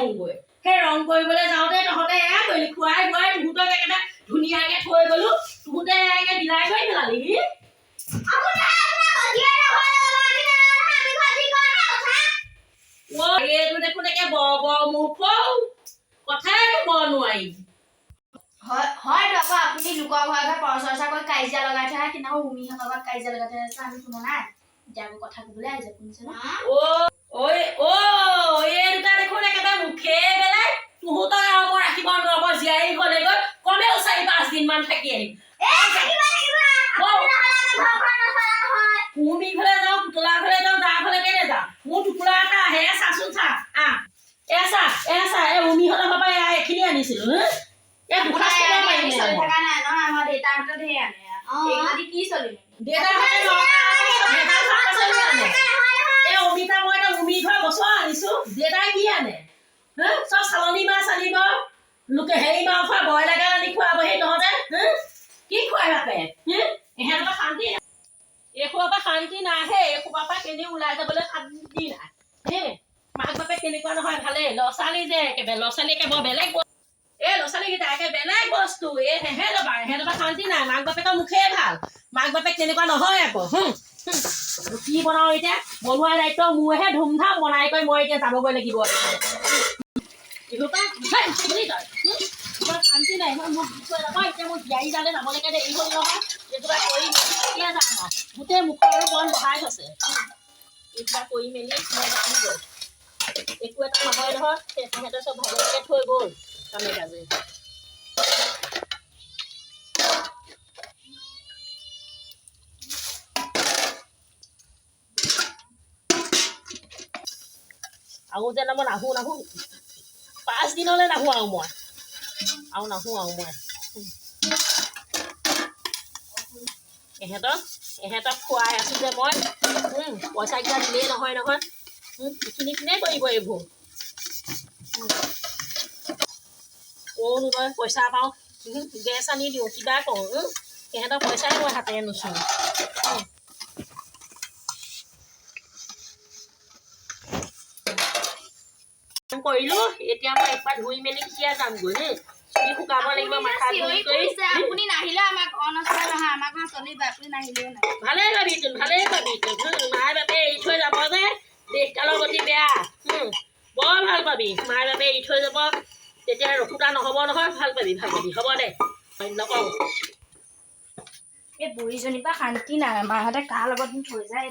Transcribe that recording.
কৰোঁগৈ সেই ৰং কৰিবলৈ যাওঁতে তহঁতে এয়া কৰিলি খুৱাই বুৱাই তহঁতক একেবাৰে ধুনীয়াকৈ থৈ গ'লো তহঁতে একে বিলাই কৰি পেলালি এইটো দেখোন একে বৰ মূৰ্খ কথাই ক'ব নোৱাৰি হয়তো আকৌ আপুনি লোকৰ ঘৰে পৰচৰ্চা কৰি কাজিয়া লগাই থৈ আহে কিন্তু উমিহঁতৰ ঘৰত কাজিয়া লগাই থৈ আছে আমি শুনা নাই এতিয়া আকৌ কথা ক'বলৈ আহিছে শুনিছে না এই দুটা দেখোন একেবাৰে মুখে বেলাই তহঁতক আৰু মই ৰাখিব নোৱাৰিব জীয়াৰী গ'লে গৈ কমেও 4-5 দিনমান থাকি আহিম কুৰ্মী ঘৰলৈ যাওঁ পুতলা ঘৰলৈ যাওঁ যাৰ ঘৰলৈকে নাযাওঁ মোৰ টুকুৰা এটা আহে চাচোন চা চা এই উমিহঁতৰ ঘৰৰ পৰা এইখিনি আনিছিলো এই দুটা চলি থকা নাই ন আমাৰ দেউতাহঁতে ধেৰ আনে এইখিনি কি চলিব দেউতাহঁতে এই অমিতা মই এটা উমি ঘৰ বছৰ আনিছো দেউতাই কি আনে চব চালনী মাছ আনিব লোকে হেৰি মাংস ব্ৰইলাৰ আনি খুৱাবহি তহঁতে কি খুৱাই বাপে এহেঁতৰ পৰা শান্তি নাই এইসোপাৰ পৰা শান্তি নাহে এইসোপাৰ পৰা কেনেও ওলাই যাবলৈ শান্তি নাই মাক বাপে কেনেকুৱা নহয় ভালেই ল'ৰা ছোৱালী যে একেবাৰে ল'ৰা ছোৱালী একেবাৰে বেলেগ এই ল'ৰা ছোৱালীকেইটা একে বেলেগ বস্তু এই সেহেঁতৰ পৰা শান্তি নাই মাক বাপেকৰ মুখেই ভাল মাক বাপেক তেনেকুৱা নহয় আকৌ কি বনাওঁ এতিয়া বনোৱাৰ দায়িত্ব মোৰহে ধুমধাম বনাই কৰি মই এতিয়া যাবগৈ লাগিব শান্তি নাই মই মোক থৈ যাব এতিয়া মোৰ জীয়াৰী জালে যাবলৈকে দেৰি হ'ল নহয় এইজোপা কৰি মেলি এতিয়া যাম আৰু গোটেই মুখৰ বন বহাই থৈছে এইজোপা কৰি মেলি মই যামগৈ একো এটা নহয় নহয় সিহঁতে চব ভালকৈ থৈ গ'ল কামে কাজে আৰু যেন মই নাহো 5 দিনলৈ নাহো আৰু মই এহেঁতক খুৱাই আছো যে মই পইচাকেইটা দিলেই নহয় এইখিনি কোনে কৰিব এইবোৰ ক'নো তই পইচা পাওঁ গেছ আনি দিওঁ কিবা কৰোঁ সিহঁতৰ পইচাই মই হাতেৰে নুচোঁ কৰিলোঁ এতিয়া মই একবাৰ ধুই মেলি কেতিয়া যামগৈ চুলি শুকাব লাগিব মাথা ধুই কৰি আপুনি নাহিলে আমাৰ ঘৰ নচলে নহয় আমাৰ ঘৰ চলিব আপুনি নাহিলেও নাই ভালেই পাবিচোন মায়ে বাপে এৰি থৈ যাব যে দেশকালৰ গতি বেয়া বৰ ভাল পাবি মায়ে বাপে এৰি থৈ যাব তেতিয়া ৰখোতা নহ'ব নহয় ভাল পাবি হ'ব দে নকওঁ এই বুঢ়ীজনীৰ পৰা শান্তি নাই মাহঁতে কাৰ লগত থৈ যায়